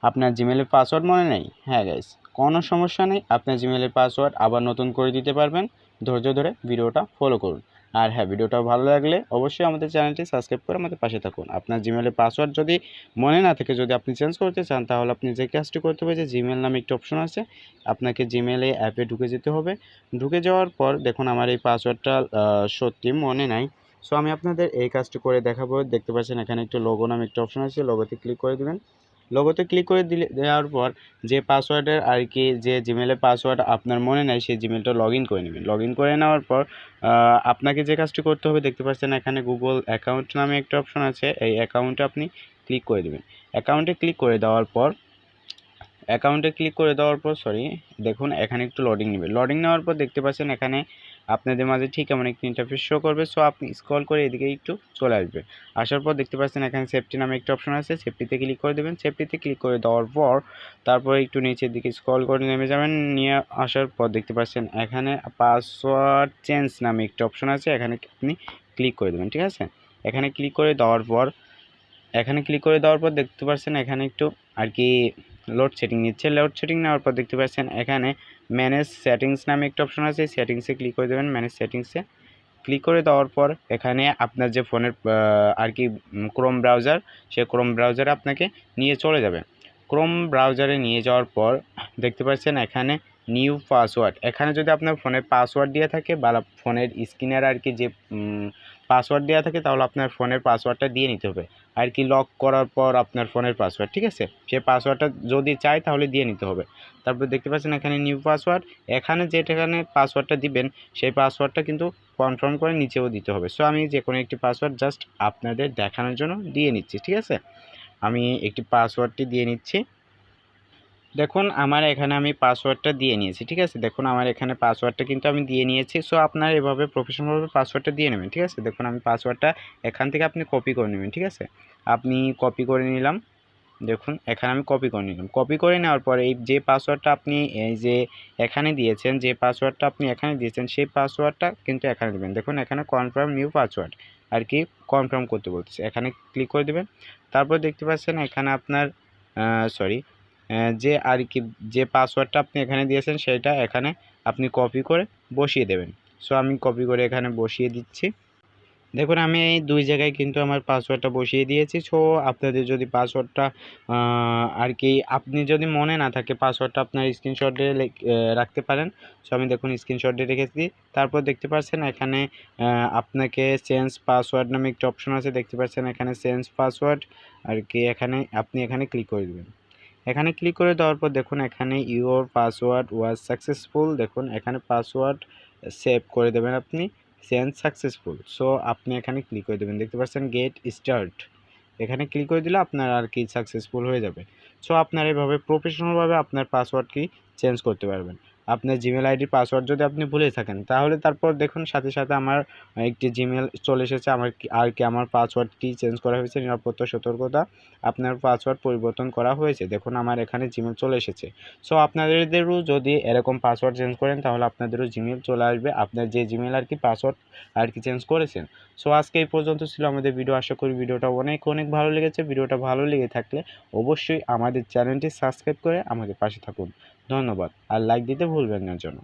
আপনার জিমেলের পাসওয়ার্ড মনে নেই? হ্যাঁ গাইস, কোনো সমস্যা নেই, আপনার জিমেলের পাসওয়ার্ড আবার নতুন করে দিতে পারবেন। ধৈর্য ধরে ভিডিওটা ফলো করুন। আর হ্যাঁ, ভিডিওটা ভালো লাগলে অবশ্যই আমাদের চ্যানেলটি সাবস্ক্রাইব করে আমাদের পাশে থাকুন। আপনার জিমেলের পাসওয়ার্ড যদি মনে না থাকে, যদি আপনি চেঞ্জ করতে চান, তাহলে আপনি যে কাজটি করতে হবে যে জিমেল নামে একটা অপশন আছে, আপনাকে জিমেলে অ্যাপে ঢুকে যেতে হবে। ঢুকে যাওয়ার পর দেখুন আমার এই পাসওয়ার্ডটা সত্যি মনে নাই। সো আমি আপনাদের এই কাজটি করে দেখাবো। দেখতে পাচ্ছেন এখানে একটা লোগো নামে একটা অপশন আছে, লোগোতে ক্লিক করে দেবেন। লোগোতে ক্লিক করে দেওয়ার পর যে পাসওয়ার্ডের আর কি, যে জিমেলের পাসওয়ার্ড আপনার মনে নাই, সেই জিমেলটা লগ ইন করে নেবেন। লগ ইন করে নেওয়ার পর আপনাকে যে কাজটি করতে হবে, দেখতে পাচ্ছেন এখানে গুগল অ্যাকাউন্ট নামে একটা অপশন আছে, এই অ্যাকাউন্টে আপনি ক্লিক করে দেবেন। অ্যাকাউন্টে ক্লিক করে দেওয়ার পর সরি, দেখুন এখানে একটু লোডিং নেবে। লোডিং নেওয়ার পর দেখতে পাচ্ছেন এখানে আপনাদের মাঝে ঠিক এমন একটি ইন্টারফেস শো করবে। সো আপনি স্ক্রল করে এদিকে একটু চলে আসবে। আসার পর দেখতে পাচ্ছেন এখানে সেফটি নামে একটা অপশন আছে, সেফটিতে ক্লিক করে দেবেন। সেফটিতে ক্লিক করে দেওয়ার পর তারপরে একটু নিচের দিকে স্ক্রল করে নেমে যাবেন। নিয়ে আসার পর দেখতে পাচ্ছেন এখানে পাসওয়ার্ড চেঞ্জ নামে একটা অপশন আছে, এখানে আপনি ক্লিক করে দেবেন। ঠিক আছে, এখানে ক্লিক করে দেওয়ার পর দেখতে পাচ্ছেন এখানে একটু আর কি লোডশেডিং নিচ্ছে। লোডশেডিং নেওয়ার পর দেখতে পাচ্ছেন এখানে ম্যানেজ সেটিংস নামে একটা অপশন আছে, সেটিংসে ক্লিক করে দেবেন। ম্যানেজ সেটিংসে ক্লিক করে দেওয়ার পর এখানে আপনার যে ফোনের আর কি ক্রোম ব্রাউজার, সে ক্রোম ব্রাউজারে আপনাকে নিয়ে চলে যাবে। ক্রোম ব্রাউজারে নিয়ে যাওয়ার পর দেখতে পাচ্ছেন এখানে নিউ পাসওয়ার্ড, এখানে যদি আপনার ফোনের পাসওয়ার্ড দেওয়া থাকে বা ফোনের স্ক্রিনের আর কি যে পাসওয়ার্ড দেওয়া থাকে, তাহলে আপনার ফোনের পাসওয়ার্ডটা দিয়ে নিতে হবে আর কি, লক করার পর আপনার ফোনের পাসওয়ার্ড। ঠিক আছে, সে পাসওয়ার্ডটা যদি চাই তাহলে দিয়ে নিতে হবে। তারপর দেখতে পাচ্ছেন এখানে নিউ পাসওয়ার্ড, এখানে যেখানে পাসওয়ার্ডটা দিবেন সেই পাসওয়ার্ডটা কিন্তু কনফার্ম করে নিচেও দিতে হবে। সো আমি যে কোনো একটি পাসওয়ার্ড জাস্ট আপনাদের দেখানোর জন্য দিয়ে নিচ্ছি। ঠিক আছে, আমি একটি পাসওয়ার্ডটি দিয়ে নিচ্ছি। দেখুন আমার এখানে আমি পাসওয়ার্ডটা দিয়ে নিয়েছি। ঠিক আছে, দেখুন আমার এখানে পাসওয়ার্ডটা কিন্তু আমি দিয়ে নিয়েছি। সো আপনারা এভাবে প্রফেশনালভাবে পাসওয়ার্ডটা দিয়ে নেবেন। ঠিক আছে, দেখুন আমি পাসওয়ার্ডটা এখান থেকে আপনি কপি করে নেবেন। ঠিক আছে, আপনি কপি করে নিলাম। দেখুন এখানে আমি কপি করে নিলাম। কপি করে নেওয়ার পরে এই যে পাসওয়ার্ডটা আপনি এই যে এখানে দিয়েছেন, সেই পাসওয়ার্ডটা কিন্তু এখানে দেবেন। দেখুন এখানে কনফার্ম নিউ পাসওয়ার্ড আর কি কনফার্ম করতে বলতেছে, এখানে ক্লিক করে দেবেন। তারপর দেখতে পাচ্ছেন এখানে আপনার যে আর কি যে পাসওয়ার্ডটা আপনি এখানে দিয়েছেন সেটা এখানে আপনি কপি করে বসিয়ে দেবেন। সো আমি কপি করে এখানে বসিয়ে দিচ্ছি। দেখুন আমি এই দুই জায়গায় কিন্তু আমার পাসওয়ার্ডটা বসিয়ে দিয়েছি। সো আপনাদের যদি পাসওয়ার্ডটা আর কি আপনি যদি মনে না থাকে, পাসওয়ার্ডটা আপনার স্ক্রিনশটে রাখতে পারেন। সো আমি দেখুন স্ক্রিনশটে রেখেছি। তারপর দেখতে পাচ্ছেন এখানে আপনাকে চেঞ্জ পাসওয়ার্ড নামে একটা অপশন আছে, দেখতে পাচ্ছেন এখানে চেঞ্জ পাসওয়ার্ড আর কি, আপনি এখানে ক্লিক করে দেবেন। এখানে ক্লিক করে দেওয়ার পর দেখুন এখানে ইউর পাসওয়ার্ড ওয়াজ সাকসেসফুল, দেখুন এখানে পাসওয়ার্ড সেভ করে দেবেন আপনি, চেঞ্জ সাকসেসফুল। সো আপনি এখানে ক্লিক করে দেবেন। দেখতে পাচ্ছেন গেট স্টার্ট, এখানে ক্লিক করে দিলে আপনার আর কি সাকসেসফুল হয়ে যাবে। সো আপনার এভাবে প্রফেশনালভাবে আপনার পাসওয়ার্ড কি চেঞ্জ করতে পারবেন। আপনার জিমেল আইডির পাসওয়ার্ড যদি আপনি ভুলে থাকেন, তাহলে তারপর দেখুন সাথে সাথে আমার একটি জিমেল চলে এসেছে, আমার পাসওয়ার্ডটি চেঞ্জ করা হয়েছে, নিরাপত্তা সতর্কতা, আপনার পাসওয়ার্ড পরিবর্তন করা হয়েছে। দেখুন আমার এখানে জিমেল চলে এসেছে। সো আপনাদেরও যদি এরকম পাসওয়ার্ড চেঞ্জ করেন, তাহলে আপনাদেরও জিমেল চলে আসবে, আপনার যে জিমেল আর কি পাসওয়ার্ড আর কি চেঞ্জ করেছেন। সো আজকে এই পর্যন্ত ছিল আমাদের ভিডিও। আশা করি ভিডিওটা অনেক ভালো লেগেছে। ভিডিওটা ভালো লেগে থাকলে অবশ্যই আমাদের চ্যানেলটি সাবস্ক্রাইব করে আমাদের পাশে থাকুন। ধন্যবাদ, আর লাইক দিতে ভুলবেন না যেন।